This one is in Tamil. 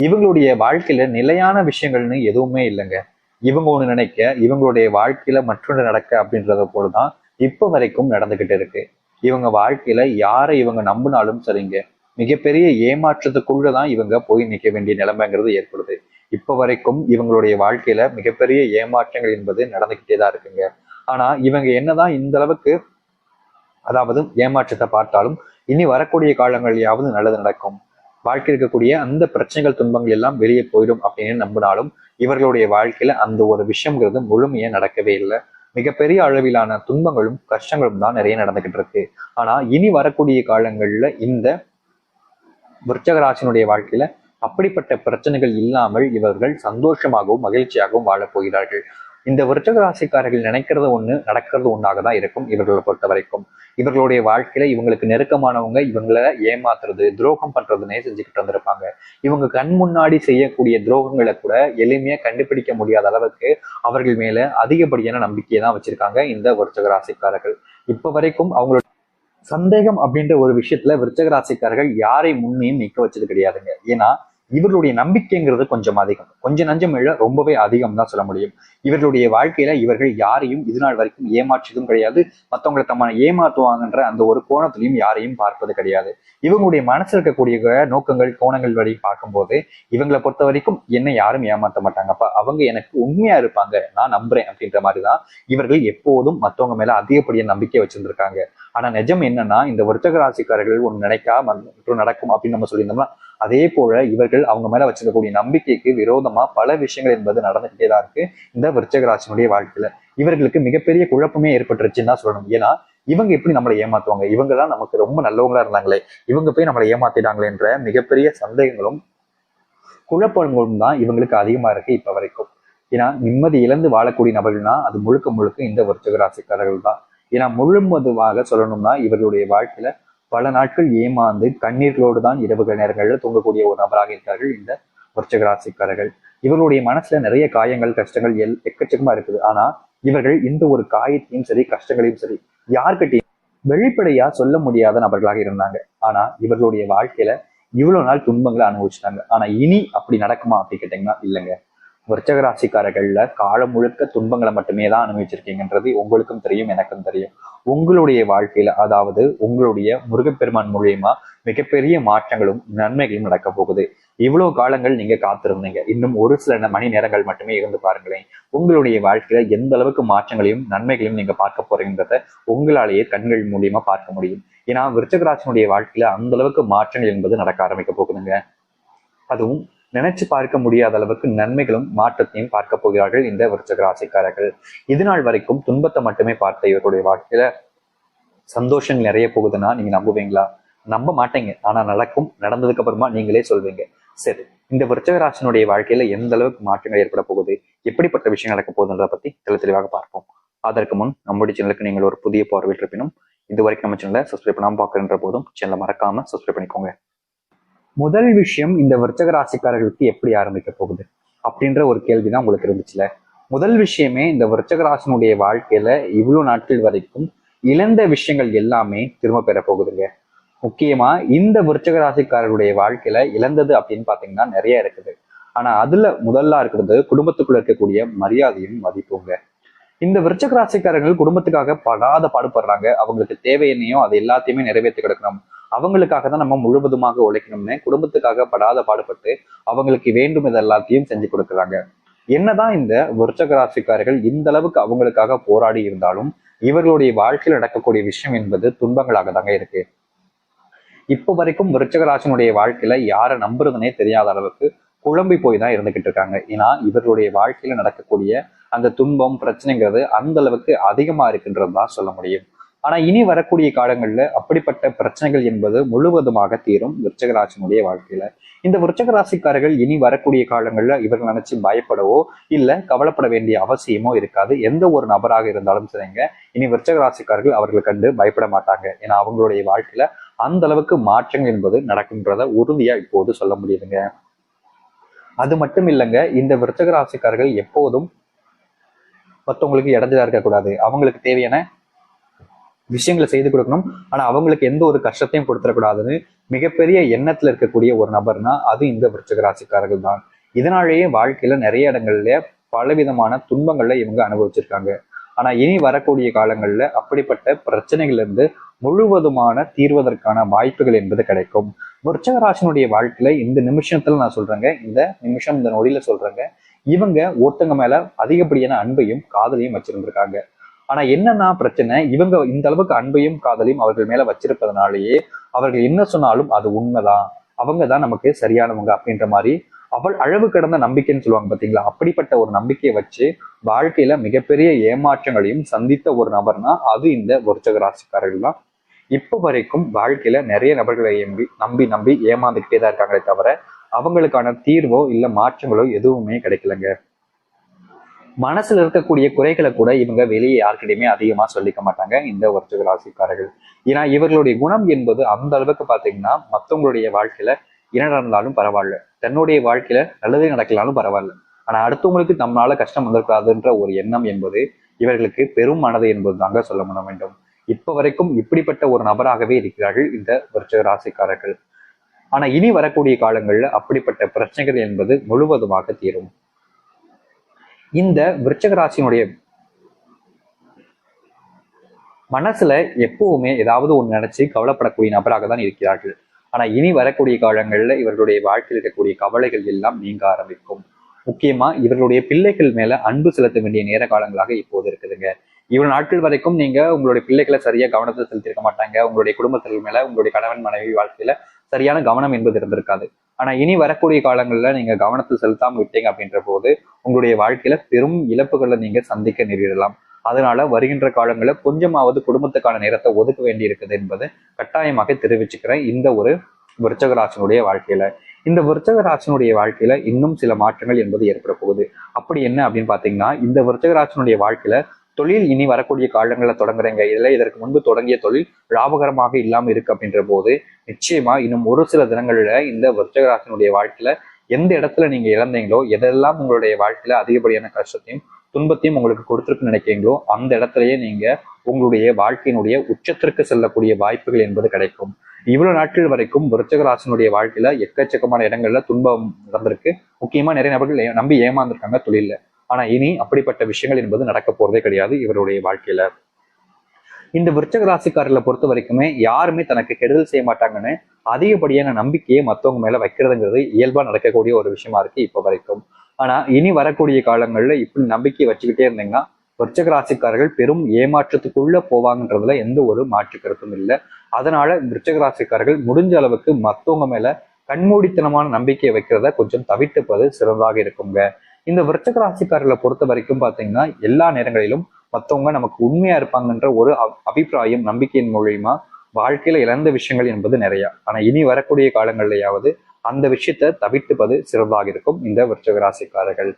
இவங்களுடைய வாழ்க்கையில நிலையான விஷயங்கள்னு எதுவுமே இல்லைங்க. இவங்க ஒண்ணு நினைக்க, இவங்களுடைய வாழ்க்கையில மற்றொன்று நடக்க அப்படின்றத போலதான் இப்ப வரைக்கும் நடந்துகிட்டு இருக்கு. இவங்க வாழ்க்கையில யாரை இவங்க நம்பினாலும் சரிங்க, மிகப்பெரிய ஏமாற்றத்துக்குள்ளதான் இவங்க போய் நிக்க வேண்டிய நிலைமைங்கிறது ஏற்படுது. இப்ப வரைக்கும் இவங்களுடைய வாழ்க்கையில மிகப்பெரிய ஏமாற்றங்கள் என்பது நடந்துகிட்டே தான் இருக்குங்க. ஆனா இவங்க என்னதான் இந்த அளவுக்கு அதாவது ஏமாற்றத்தை பார்த்தாலும் இனி வரக்கூடிய காலங்களிலாவது நல்லது நடக்கும், வாழ்க்கை இருக்கக்கூடிய அந்த பிரச்சனைகள் துன்பங்கள் எல்லாம் வெளியே போயிடும் அப்படின்னு நம்பினாலும் இவர்களுடைய வாழ்க்கையில அந்த ஒரு விஷயம்ங்கிறது முழுமையா நடக்கவே இல்லை. மிகப்பெரிய அளவிலான துன்பங்களும் கஷ்டங்களும் தான் நிறைய நடந்துகிட்டு இருக்கு. ஆனா இனி வரக்கூடிய காலங்கள்ல இந்த விருச்சக ராசினுடைய வாழ்க்கையில அப்படிப்பட்ட பிரச்சனைகள் இல்லாமல் இவர்கள் சந்தோஷமாகவும் மகிழ்ச்சியாகவும் வாழப் போகிறார்கள். இந்த விருச்சக ராசிக்காரர்கள் நினைக்கிறது ஒண்ணு, நடக்கிறது ஒன்றாக தான் இருக்கும். இவர்களை பொறுத்த வரைக்கும் இவர்களுடைய வாழ்க்கையில இவங்களுக்கு நெருக்கமானவங்க இவங்களை ஏமாத்துறது, துரோகம் பண்றதுன்னே செஞ்சுக்கிட்டு வந்திருப்பாங்க. இவங்க கண் முன்னாடி செய்யக்கூடிய துரோகங்களை கூட எளிமையா கண்டுபிடிக்க முடியாத அளவுக்கு அவர்கள் மேல அதிகப்படியான நம்பிக்கையை தான் வச்சிருக்காங்க இந்த விருச்சக ராசிக்காரர்கள். இப்ப வரைக்கும் அவங்களோட சந்தேகம் அப்படின்ற ஒரு விஷயத்துல விருச்சக ராசிக்காரர்கள் யாரை முன்னையும் நிக்க வச்சது கிடையாதுங்க. ஏன்னா இவர்களுடைய நம்பிக்கைங்கிறது கொஞ்சம் அதிகம், கொஞ்சம் நஞ்சம் இல்ல, ரொம்பவே அதிகம் தான் சொல்ல முடியும். இவர்களுடைய வாழ்க்கையில இவர்கள் யாரையும் இது நாள் வரைக்கும் ஏமாற்றதும் கிடையாது, மற்றவங்களை தம்மான ஏமாற்றுவாங்கன்ற அந்த ஒரு கோணத்திலையும் யாரையும் பார்ப்பது கிடையாது. இவங்களுடைய மனசுல இருக்கக்கூடிய நோக்கங்கள் கோணங்கள் வழி பார்க்கும்போது இவங்களை பொறுத்த வரைக்கும் என்ன யாரும் ஏமாற்ற மாட்டாங்கப்பா, அவங்க எனக்கு உண்மையா இருப்பாங்க, நான் நம்புறேன் அப்படின்ற மாதிரிதான் இவர்கள் எப்போதும் மற்றவங்க மேல அதிகப்படியான நம்பிக்கை வச்சிருந்திருக்காங்க. ஆனா நிஜம் என்னன்னா இந்த விருச்சக ராசிக்காரர்கள் ஒன்று நினைக்காம நடக்கும் அப்படின்னு நம்ம சொல்லியிருந்தோம்னா அதே போல இவர்கள் அவங்க மேல வச்சிருக்கக்கூடிய நம்பிக்கைக்கு விரோதமா பல விஷயங்கள் என்பது நடந்துகிட்டே தான் இருக்கு இந்த விருச்சக ராசினுடைய வாழ்க்கையில. இவர்களுக்கு மிகப்பெரிய குழப்பமே ஏற்பட்டுருச்சுன்னு தான் சொல்லணும். ஏன்னா இவங்க எப்படி நம்மளை ஏமாத்துவாங்க, இவங்க தான் நமக்கு ரொம்ப நல்லவங்களா இருந்தாங்களே, இவங்க போய் நம்மளை ஏமாத்திட்டாங்களேன்ற மிகப்பெரிய சந்தேகங்களும் குழப்பங்களும் தான் இவங்களுக்கு அதிகமா இருக்கு இப்ப வரைக்கும். ஏன்னா நிம்மதி இழந்து வாழக்கூடிய நபர்கள்னா அது முழுக்க முழுக்க இந்த விருச்சக ராசிக்காரர்கள் தான். ஏன்னா முழுவதுமாக சொல்லணும்னா இவர்களுடைய வாழ்க்கையில பல நாட்கள் ஏமாந்து கண்ணீர்களோடு தான் இரவு நேரங்களில் தூங்கக்கூடிய ஒரு நபராக இருக்கார்கள் இந்த விருச்சக ராசிக்காரர்கள். இவர்களுடைய மனசுல நிறைய காயங்கள் கஷ்டங்கள் எக்கச்சக்கமா இருக்குது. ஆனா இவர்கள் இந்த ஒரு காயத்தையும் சரி கஷ்டங்களையும் சரி யார்கிட்டையும் வெளிப்படையா சொல்ல முடியாத நபர்களாக இருந்தாங்க. ஆனா இவர்களுடைய வாழ்க்கையில இவ்வளவு நாள் துன்பங்களை அனுபவிச்சிட்டாங்க. ஆனா இனி அப்படி நடக்குமா அப்படி கேட்டீங்கன்னா இல்லைங்க. விருச்சக ராசிக்காரர்கள்ல காலம் முழுக்க துன்பங்களை மட்டுமே தான் அனுபவிச்சிருக்கீங்கன்றது உங்களுக்கும் தெரியும், எனக்கும் தெரியும். உங்களுடைய வாழ்க்கையில அதாவது உங்களுடைய முருகப்பெருமான் மூலியமா மிகப்பெரிய மாற்றங்களும் நன்மைகளும் நடக்க போகுது. இவ்வளவு காலங்கள் நீங்க காத்திருந்தீங்க, இன்னும் ஒரு சில மணி நேரங்கள் மட்டுமே இருந்து பாருங்களேன். உங்களுடைய வாழ்க்கையில எந்த அளவுக்கு மாற்றங்களையும் நன்மைகளையும் நீங்க பார்க்க போறீங்கன்றத உங்களாலேயே கண்கள் மூலியமா பார்க்க முடியும். ஏன்னா விருச்சக ராசினுடைய வாழ்க்கையில அந்த அளவுக்கு மாற்றங்கள் என்பது நடக்க ஆரம்பிக்க போகுதுங்க. அதுவும் நினைச்சு பார்க்க முடியாத அளவுக்கு நன்மைகளும் மாற்றத்தையும் பார்க்க போகிறார்கள் இந்த விருச்சக ராசிக்காரர்கள். இது நாள் வரைக்கும் துன்பத்தை மட்டுமே பார்த்த இவருடைய வாழ்க்கையில சந்தோஷம் நிறைய போகுதுன்னா நீங்க நம்புவீங்களா? நம்ப மாட்டீங்க. ஆனா நடக்கும், நடந்ததுக்கு அப்புறமா நீங்களே சொல்வீங்க. சரி, இந்த விருச்சக ராசினுடைய வாழ்க்கையில எந்த அளவுக்கு மாற்றங்கள் ஏற்பட போகுது, எப்படிப்பட்ட விஷயம் நடக்க போகுதுன்றத பத்தி தெளிவாக பார்ப்போம். அதற்கு முன் நம்முடைய சேனலுக்கு நீங்கள் ஒரு புதிய பார்வையில் இருப்பினும் இது வரைக்கும் நம்ம சேனலை சப்ஸ்கிரைப் பண்ணாம பார்க்கின்ற போதும் சேனலை மறக்காம சப்ஸ்கிரைப் பண்ணிக்கோங்க. முதல் விஷயம், இந்த விருச்சக ராசிக்காரர்களுக்கு எப்படி ஆரம்பிக்க போகுது அப்படின்ற ஒரு கேள்விதான் உங்களுக்கு இருந்துச்சுல. முதல் விஷயமே இந்த விருச்சக ராசினுடைய வாழ்க்கையில இவ்வளவு நாட்கள் வரைக்கும் இழந்த விஷயங்கள் எல்லாமே திரும்ப பெற போகுதுங்க. முக்கியமா இந்த விருச்சக ராசிக்காரர்களுடைய வாழ்க்கையில இழந்தது அப்படின்னு பாத்தீங்கன்னா நிறைய இருக்குது. ஆனா அதுல முதல்ல இருக்கிறது குடும்பத்துக்குள்ள இருக்கக்கூடிய மரியாதையும் மதிப்புங்க. இந்த விருச்சக ராசிக்காரர்கள் குடும்பத்துக்காக படாத பாடுபடுறாங்க. அவங்களுக்கு தேவை என்னையோ அது எல்லாத்தையுமே நிறைவேற்றி கிடக்கணும், அவங்களுக்காக தான் நம்ம முழுவதுமாக உழைக்கணும்னு குடும்பத்துக்காக படாத பாடுபட்டு அவங்களுக்கு வேண்டும் இது எல்லாத்தையும் செஞ்சு கொடுக்குறாங்க. என்னதான் இந்த விருச்சக ராசிக்காரர்கள் இந்த அளவுக்கு அவங்களுக்காக போராடி இருந்தாலும் இவர்களுடைய வாழ்க்கையில் நடக்கக்கூடிய விஷயம் என்பது துன்பங்களாக தாங்க இருக்கு. இப்போ வரைக்கும் விருச்சக ராசினுடைய வாழ்க்கையில யாரை நம்புறதுனே தெரியாத அளவுக்கு குழம்பி போய் தான் இருந்துகிட்டு இருக்காங்க. ஏன்னா இவர்களுடைய வாழ்க்கையில நடக்கக்கூடிய அந்த துன்பம் பிரச்சனைங்கிறது அந்த அளவுக்கு அதிகமா இருக்குன்றது தான் சொல்ல முடியும். ஆனா இனி வரக்கூடிய காலங்கள்ல அப்படிப்பட்ட பிரச்சனைகள் என்பது முழுவதுமாக தீரும் விருச்சக ராசினுடைய வாழ்க்கையில. இந்த விருச்சக ராசிக்காரர்கள் இனி வரக்கூடிய காலங்கள்ல இவர்கள் நினைச்சு பயப்படவோ இல்ல கவலைப்பட வேண்டிய அவசியமோ இருக்காது. எந்த ஒரு நபராக இருந்தாலும் சரிங்க, இனி விருச்சக ராசிக்காரர்கள் அவர்களை கண்டு பயப்பட மாட்டாங்க. ஏன்னா அவங்களுடைய வாழ்க்கையில அந்த அளவுக்கு மாற்றங்கள் என்பது நடக்கும்ன்றத உறுதியா இப்போது சொல்ல முடியுதுங்க. அது மட்டும் இல்லைங்க, இந்த விருச்சக ராசிக்காரர்கள் எப்போதும் மற்றவங்களுக்கு இடைஞ்சலா இருக்கக்கூடாது, அவங்களுக்கு தேவையான விஷயங்களை செய்து கொடுக்கணும், ஆனா அவங்களுக்கு எந்த ஒரு கஷ்டத்தையும் கொடுத்துடக்கூடாதுன்னு மிகப்பெரிய எண்ணத்துல இருக்கக்கூடிய ஒரு நபர்னா அது இந்த விருச்சிக ராசிக்காரர்கள் தான். இதனாலேயே வாழ்க்கையில நிறைய இடங்கள்ல பலவிதமான துன்பங்கள்ல இவங்க அனுபவிச்சிருக்காங்க. ஆனா இனி வரக்கூடிய காலங்கள்ல அப்படிப்பட்ட பிரச்சனைகள்ல இருந்து முழுவதுமான தீர்வதற்கான வாய்ப்புகள் என்பது கிடைக்கும். விருச்சிக ராசினுடைய வாழ்க்கையில இந்த நிமிஷத்துல நான் சொல்றேங்க, இந்த நிமிஷம் இந்த நொடியில சொல்றேங்க, இவங்க ஒருத்தங்க மேல அதிகப்படியான அன்பையும் காதலையும் வச்சிருந்திருக்காங்க. ஆனா என்னன்னா பிரச்சனை, இவங்க இந்த அளவுக்கு அன்பையும் காதலையும் அவர்கள் மேல வச்சிருப்பதனாலேயே அவர்கள் என்ன சொன்னாலும் அது உண்மைதான், அவங்க தான் நமக்கு சரியானவங்க அப்படின்ற மாதிரி அவள் அளவு கடந்த நம்பிக்கைன்னு சொல்லுவாங்க பாத்தீங்களா, அப்படிப்பட்ட ஒரு நம்பிக்கையை வச்சு வாழ்க்கையில மிகப்பெரிய ஏமாற்றங்களையும் சந்தித்த ஒரு நபர்னா அது இந்த விருச்சிக ராசிக்காரர்கள் தான். இப்போ வரைக்கும் வாழ்க்கையில நிறைய நபர்களை நம்பி நம்பி ஏமாந்துக்கிட்டே தான் இருக்காங்களே தவிர அவங்களுக்கான தீர்வோ இல்ல மாற்றங்களோ எதுவுமே கிடைக்கலங்க. மனசுல இருக்கக்கூடிய குறைகளை கூட இவங்க வெளியே யாருக்கிட்டையுமே அதிகமா சொல்லிக்க மாட்டாங்க இந்த விருச்சிக ராசிக்காரர்கள். ஏன்னா இவர்களுடைய குணம் என்பது அந்த அளவுக்கு பாத்தீங்கன்னா மற்றவங்களுடைய வாழ்க்கையில என்ன நடந்தாலும் பரவாயில்ல, தன்னுடைய வாழ்க்கையில நல்லதே நடக்கலாலும் பரவாயில்ல, ஆனா அடுத்தவங்களுக்கு நம்மளால கஷ்டம் வந்திருக்காதுன்ற ஒரு எண்ணம் என்பது இவர்களுக்கு பெரும் மனது என்பது தாங்க சொல்ல பண்ண வேண்டும். இப்ப வரைக்கும் இப்படிப்பட்ட ஒரு நபராகவே இருக்கிறார்கள் இந்த விருச்சிக ராசிக்காரர்கள். ஆனா இனி வரக்கூடிய காலங்கள்ல அப்படிப்பட்ட பிரச்சனைகள் என்பது முழுவதுமாக தீரும். இந்த விருச்சிக ராசியினுடைய மனசுல எப்பவுமே ஏதாவது ஒண்ணு நினைச்சு கவலைப்படக்கூடிய நபராக தான் இருக்கிறார்கள். ஆனா இனி வரக்கூடிய காலங்கள்ல இவர்களுடைய வாழ்க்கையில் இருக்கக்கூடிய கவலைகள் எல்லாம் நீங்க ஆரம்பிக்கும். முக்கியமா இவர்களுடைய பிள்ளைகள் மேல அன்பு செலுத்த வேண்டிய நேர காலங்களாக இப்போது இருக்குதுங்க. இவ்வளவு நாட்கள் வரைக்கும் நீங்க உங்களுடைய பிள்ளைகளை சரியா கவனத்தை செலுத்திருக்க மாட்டாங்க. உங்களுடைய குடும்பத்திற்கு மேல உங்களுடைய கணவன் மனைவி வாழ்க்கையில சரியான கவனம் என்பது இருந்திருக்காது. ஆனா இனி வரக்கூடிய காலங்கள்ல நீங்க கவனத்தை செலுத்தாம விட்டீங்க அப்படின்ற போது உங்களுடைய வாழ்க்கையில பெரும் இழப்புகளை நீங்க சந்திக்க நேரிடலாம். அதனால வருகின்ற காலங்களில் கொஞ்சமாவது குடும்பத்துக்கான நேரத்தை ஒதுக்க வேண்டி இருக்குது என்பது கட்டாயமாக தெரிவிச்சுக்கிறேன் இந்த ஒரு விருச்சிக ராசினுடைய வாழ்க்கையில. இந்த விருச்சிக ராசினுடைய வாழ்க்கையில இன்னும் சில மாற்றங்கள் என்பது ஏற்பட போகுது. அப்படி என்ன அப்படின்னு பாத்தீங்கன்னா, இந்த விருச்சிக ராசினுடைய வாழ்க்கையில தொழில் இனி வரக்கூடிய காலங்களில் தொடங்குறீங்க, இதுல இதற்கு முன்பு தொடங்கிய தொழில் லாபகரமாக இல்லாம இருக்கு அப்படின்ற போது நிச்சயமா இன்னும் ஒரு சில தினங்கள்ல இந்த விருச்சிக ராசினுடைய வாழ்க்கையில எந்த இடத்துல நீங்க இழந்தீங்களோ, எதெல்லாம் உங்களுடைய வாழ்க்கையில அதிகப்படியான கஷ்டத்தையும் துன்பத்தையும் உங்களுக்கு கொடுத்துருக்குன்னு நினைக்கிறீங்களோ அந்த இடத்துலயே நீங்க உங்களுடைய வாழ்க்கையினுடைய உச்சத்திற்கு செல்லக்கூடிய வாய்ப்புகள் என்பது கிடைக்கும். இவ்வளவு நாட்கள் வரைக்கும் விருச்சிக ராசினுடைய வாழ்க்கையில எக்கச்சக்கமான இடங்கள்ல துன்பம் நடந்திருக்கு. முக்கியமா நிறைய நபர்கள் நம்பி ஏமாந்துருக்காங்க தொழில. ஆனா இனி அப்படிப்பட்ட விஷயங்கள் என்பது நடக்க போறதே கிடையாது இவருடைய வாழ்க்கையில. இந்த விருச்சிக ராசிக்காரர்களை பொறுத்த வரைக்குமே யாருமே தனக்கு கெடுதல் செய்ய மாட்டாங்கன்னு அதிகப்படியான நம்பிக்கையை மற்றவங்க மேல வைக்கிறதுங்கிறது இயல்பா நடக்கக்கூடிய ஒரு விஷயமா இருக்கு இப்ப வரைக்கும். ஆனா இனி வரக்கூடிய காலங்கள்ல இப்படி நம்பிக்கை வச்சுக்கிட்டே இருந்தீங்கன்னா விருச்சிக ராசிக்காரர்கள் பெரும் ஏமாற்றத்துக்குள்ள போவாங்கன்றதுல எந்த ஒரு மாற்று கருத்தும் இல்லை. அதனால விருச்சிக ராசிக்காரர்கள் முடிஞ்ச அளவுக்கு மத்தவங்க மேல கண்மூடித்தனமான நம்பிக்கையை வைக்கிறத கொஞ்சம் தவிர்த்துப்பது சிறந்ததாக இருக்குங்க. இந்த விருச்சிக ராசிக்காரர்களை பொறுத்த வரைக்கும் பாத்தீங்கன்னா எல்லா நேரங்களிலும் மத்தவங்க நமக்கு உண்மையா இருப்பாங்கன்ற ஒரு அபிப்பிராயம் நம்பிக்கையின் மூலியமா வாழ்க்கையில இழந்த விஷயங்கள் என்பது நிறைய. ஆனா இனி வரக்கூடிய காலங்கள்லயாவது அந்த விஷயத்த தவிர்த்துப்பது சிறப்பாக இருக்கும் இந்த விருச்சிக ராசிக்காரர்கள்.